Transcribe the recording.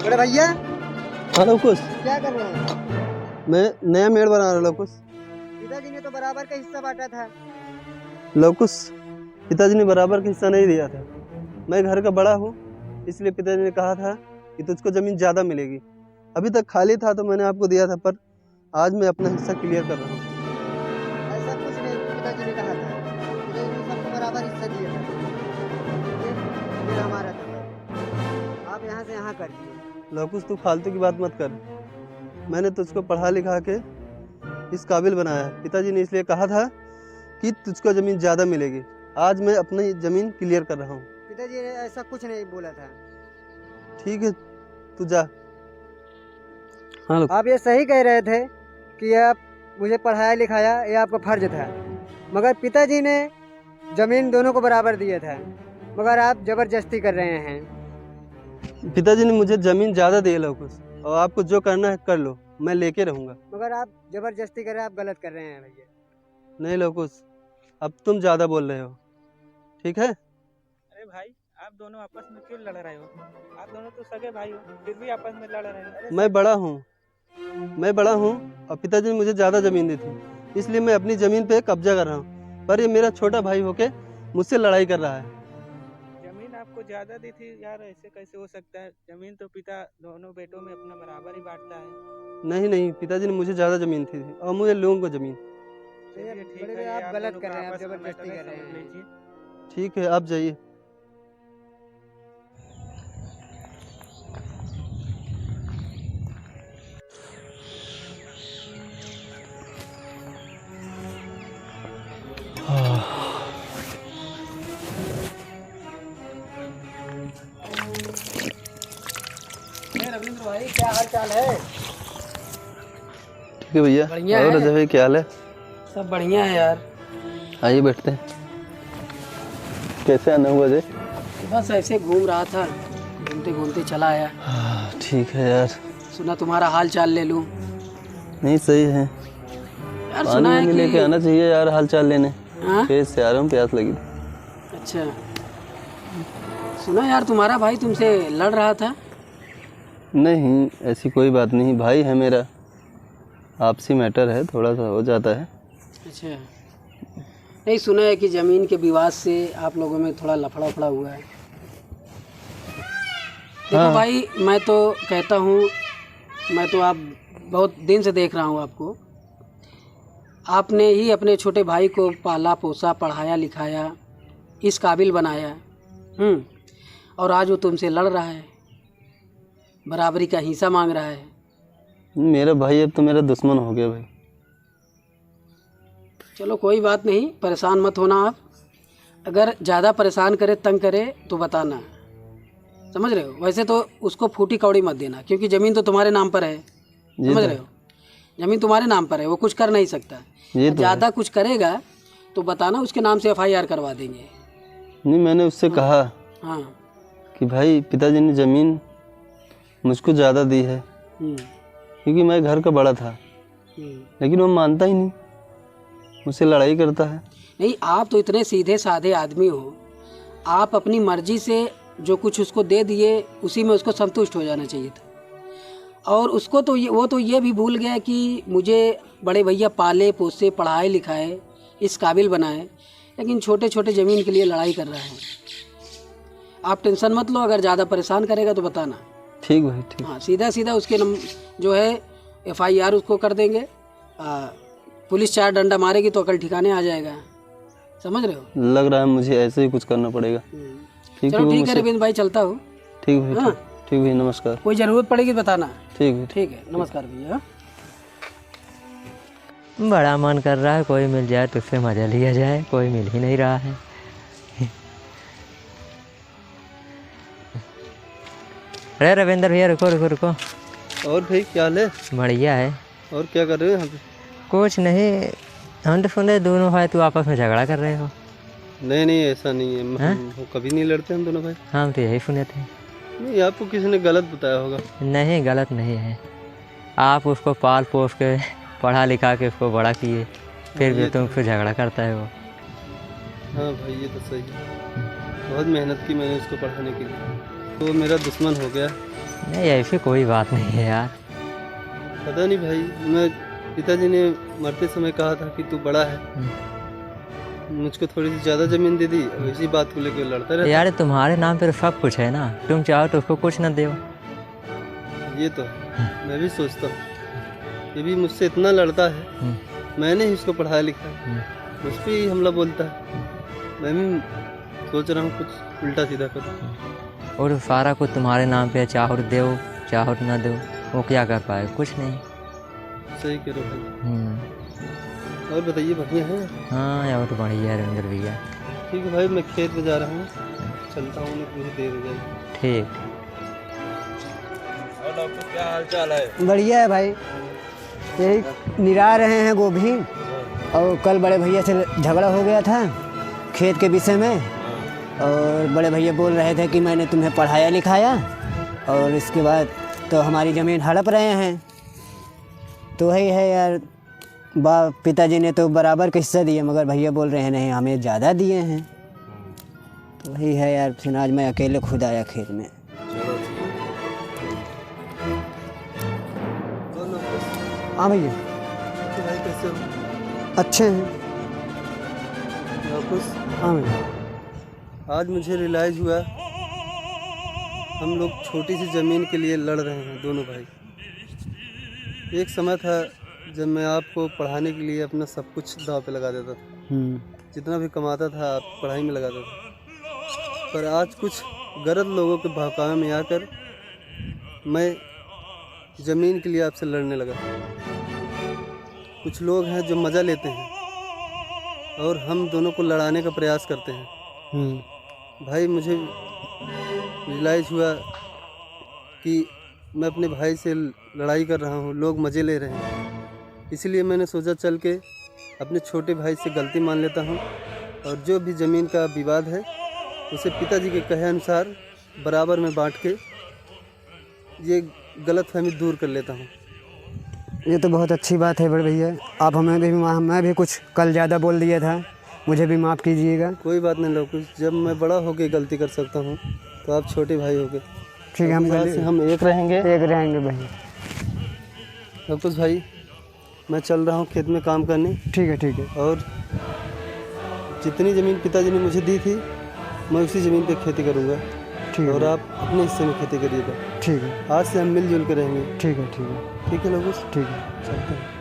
बड़े भैया हाँ लवकुश, क्या कर रहे हैं? मैं नया मेड़ बना रहा हूँ लवकुश। पिताजी ने तो बराबर का हिस्सा बांटा था। लवकुश, पिताजी ने बराबर का हिस्सा नहीं दिया था। मैं घर का बड़ा हूँ, इसलिए पिताजी ने कहा था कि तुझको जमीन ज़्यादा मिलेगी। अभी तक खाली था तो मैंने आपको दिया था, पर आज मैं अपना हिस्सा क्लियर कर रहा हूँ। ऐसा कुछ नहीं, पिताजी ने कहा था। पिताजी ने सबको बराबर हिस्सा दिया था। ये हमारा था। आप यहाँ से यहाँ कर दिए। लवकुश, तू फालतू की बात मत कर। मैंने तुझको पढ़ा लिखा के इस काबिल बनाया है। पिताजी ने इसलिए कहा था कि तुझको ज़मीन ज़्यादा मिलेगी। आज मैं अपनी ज़मीन क्लियर कर रहा हूँ। पिताजी ने ऐसा कुछ नहीं बोला था। ठीक है, तू जा। हाँ आप ये सही कह रहे थे कि आप मुझे पढ़ाया लिखाया, ये आपका फर्ज था। मगर पिताजी ने जमीन दोनों को बराबर दिया था, मगर आप जबरदस्ती कर रहे हैं। पिताजी ने मुझे ज़मीन ज़्यादा दी है लवकुश, और आपको जो करना है कर लो, मैं लेके रहूँगा। मगर आप जबरदस्ती कर रहे हैं, आप गलत कर रहे हैं भैया। नहीं लवकुश, अब तुम ज़्यादा बोल रहे हो, ठीक है? अरे भाई, आप दोनों आपस में क्यों लड़ रहे हो? आप दोनों तो सगे भाई हो, फिर भी आपस में लड़ रहे हो। मैं बड़ा हूँ और पिताजी ने मुझे ज़्यादा ज़मीन दी थी, इसलिए मैं अपनी ज़मीन पे कब्जा कर रहा हूँ। पर ये मेरा छोटा भाई होके मुझसे लड़ाई कर रहा है। जमीन आपको ज्यादा दी थी यार, ऐसे कैसे हो सकता है? जमीन तो पिता दोनों बेटों में अपना बराबर ही बांटता है। नहीं, पिताजी ने मुझे ज़्यादा ज़मीन दी थी और मुझे लोगों को ज़मीन। चलिए ठीक बड़े है, भैया, ये आप आप गलत दोनों कर का रहे हैं, आप आपस का जबरदस्ती मैटर है, कर रहे समझ हैं। लीजिए। ठीक है, आप जाइए। रविंद्र भाई, क्या हाल चाल है? ठीक है भैया। बढ़िया और है। रजा भाई क्या हाल है? सब बढ़िया है यार। आइए बैठते हैं। कैसे आना हुआ जी? बस ऐसे घूम रहा था, घूमते घूमते चला आया। ठीक है यार। सुना तुम्हारा हाल चाल ले लूं। नहीं सही है, यार पानी सुना है वानी कि लेके आना चाहिए यार, हाल चाल लेने। हाँ? खेत से आ रहा हूँ, प्यास लगी थी। अच्छा, सुना यार तुम्हारा भाई तुमसे लड़ रहा था। नहीं ऐसी कोई बात नहीं, भाई है मेरा, आपसी मैटर है, थोड़ा सा हो जाता है। अच्छा, नहीं सुना है कि ज़मीन के विवाद से आप लोगों में थोड़ा लफड़ा उफड़ा हुआ है। देखो हाँ। भाई, मैं तो कहता हूँ, मैं तो आप बहुत दिन से देख रहा हूँ आपको। आपने ही अपने छोटे भाई को पाला पोसा, पढ़ाया लिखाया, इस काबिल बनाया। और आज वो तुमसे लड़ रहा है, बराबरी का हिस्सा मांग रहा है। मेरा भाई अब तो मेरा दुश्मन हो गया भाई। चलो कोई बात नहीं, परेशान मत होना आप। अगर ज़्यादा परेशान करे, तंग करे तो बताना, समझ रहे हो? वैसे तो उसको फूटी कौड़ी मत देना, क्योंकि ज़मीन तो तुम्हारे नाम पर है, समझ रहे हो? ज़मीन तुम्हारे नाम पर है, वो कुछ कर नहीं सकता। ज़्यादा कुछ करेगा तो बताना, उसके नाम से FIR करवा देंगे। नहीं मैंने उससे कहा हाँ। कि भाई पिताजी ने ज़मीन मुझको ज़्यादा दी है, क्योंकि मैं घर का बड़ा था, लेकिन वो मानता ही नहीं, मुझसे लड़ाई करता है। नहीं, आप तो इतने सीधे साधे आदमी हो, आप अपनी मर्जी से जो कुछ उसको दे दिए उसी में उसको संतुष्ट हो जाना चाहिए था। और उसको तो वो तो ये भी भूल गया कि मुझे बड़े भैया पाले पोसे, पढ़ाए लिखाए, इस काबिल बनाए, लेकिन छोटे छोटे ज़मीन के लिए लड़ाई कर रहा है। आप टेंशन मत लो, अगर ज़्यादा परेशान करेगा तो बताना। ठीक भाई, ठीक। हाँ, सीधा सीधा उसके जो है FIR उसको कर देंगे। पुलिस 4 डंडा मारेगी तो अकल ठिकाने आ जाएगा, समझ रहे हो? लग रहा है मुझे ऐसे ही कुछ करना पड़ेगा। चलो ठीक है रविंद्र भाई, चलता हूँ। ठीक भाई। हाँ? ठीक भाई, नमस्कार। कोई ज़रूरत पड़ेगी तो बताना। ठीक है। ठीक है, नमस्कार भैया। बड़ा मन कर रहा है कोई मिल जाए तो उससे मजा लिया जाए, कोई मिल ही नहीं रहा है। अरे रविंद्र भैया, रुको रुको रुको। और भाई क्या हाल है? बढ़िया है। और क्या कर रहे हो यहाँ पे? कुछ नहीं, हम तो सुने दोनों भाई तू आपस में झगड़ा कर रहे हो। नहीं ऐसा नहीं है, हम कभी नहीं लड़ते हम दोनों भाई। हम तो यही सुने थे। नहीं, आपको किसी ने गलत बताया होगा। नहीं, गलत नहीं है। आप उसको पाल पोस के पढ़ा लिखा के उसको बड़ा किए, फिर भी तुमसे झगड़ा करता है वो। हाँ भाई, ये तो सही है। बहुत मेहनत की मैंने उसको पढ़ाने के लिए। तो मेरा दुश्मन हो गया। नहीं ऐसी कोई बात नहीं है यार। पता नहीं भाई, मैं पिताजी ने मरते समय कहा था कि तू बड़ा है, मुझको थोड़ी सी ज़्यादा ज़मीन दे दी, और इसी बात को लेकर लड़ता रहता। यार तुम्हारे नाम पे तो सब कुछ है ना, तुम चाहो तो उसको कुछ ना दो। ये तो है, मैं भी सोचता हूँ। ये भी मुझसे इतना लड़ता है, मैंने ही उसको पढ़ाया लिखा है, मुझ पर ही हमला बोलता है। मैं भी सोच रहा हूँ कुछ उल्टा सीधा करूँ। और सारा कुछ तुम्हारे नाम पे है, चाहो तो दो चाहो तो ना दो, वो क्या कर पाए? कुछ नहीं। सही कह रहे हो भाई। और बताइए, बढ़िया है? हाँ यार तो बढ़िया है रविंद्र भैया। ठीक है भाई, मैं खेत में जा रहा हूँ, चलता हूँ, नहीं मुझे देर हो जाएगी। ठीक। और क्या हाल चाल है? बढ़िया है भाई, यही निरा रहे हैं गोभी। और कल बड़े भैया से झगड़ा हो गया था खेत के विषय में, और बड़े भैया बोल रहे थे कि मैंने तुम्हें पढ़ाया लिखाया, और इसके बाद तो हमारी ज़मीन हड़प रहे हैं। तो वही है यार, पिताजी ने तो बराबर का हिस्सा दिए, मगर भैया बोल रहे हैं नहीं हमें ज़्यादा दिए हैं। तो वही है यार, फिर आज मैं अकेले खुद आया खेत में। हाँ भैया। तो भाई कैसे हो? अच्छे हैं। हाँ भैया। आज मुझे रियलाइज़ हुआ, हम लोग छोटी सी ज़मीन के लिए लड़ रहे हैं दोनों भाई। एक समय था जब मैं आपको पढ़ाने के लिए अपना सब कुछ दांव पे लगा देता था, जितना भी कमाता था आप पढ़ाई में लगा देता था। पर आज कुछ गलत लोगों के बहकावे में आकर मैं ज़मीन के लिए आपसे लड़ने लगा। कुछ लोग हैं जो मज़ा लेते हैं और हम दोनों को लड़ाने का प्रयास करते हैं। भाई मुझे रियलाइज़ हुआ कि मैं अपने भाई से लड़ाई कर रहा हूँ, लोग मज़े ले रहे हैं, इसलिए मैंने सोचा चल के अपने छोटे भाई से गलती मान लेता हूँ, और जो भी ज़मीन का विवाद है उसे पिताजी के कहे अनुसार बराबर में बांट के ये गलतफहमी दूर कर लेता हूँ। ये तो बहुत अच्छी बात है बड़े भैया, आप हमें भी मैं भी कुछ कल ज़्यादा बोल दिया था, मुझे भी माफ़ कीजिएगा। कोई बात नहीं लोग, जब मैं बड़ा होके गलती कर सकता हूँ तो आप छोटे भाई होगे। ठीक है, हम एक रहेंगे। एक रहेंगे भैया। लवकुश भाई, मैं चल रहा हूँ खेत में काम करने। ठीक है ठीक है। और जितनी ज़मीन पिताजी ने मुझे दी थी मैं उसी ज़मीन पे खेती करूँगा। ठीक है। और आप अपने हिस्से में खेती करिएगा। ठीक है। आज से हम मिलजुल के रहेंगे। ठीक है ठीक है। ठीक है लवकुश? ठीक है। चलते हैं।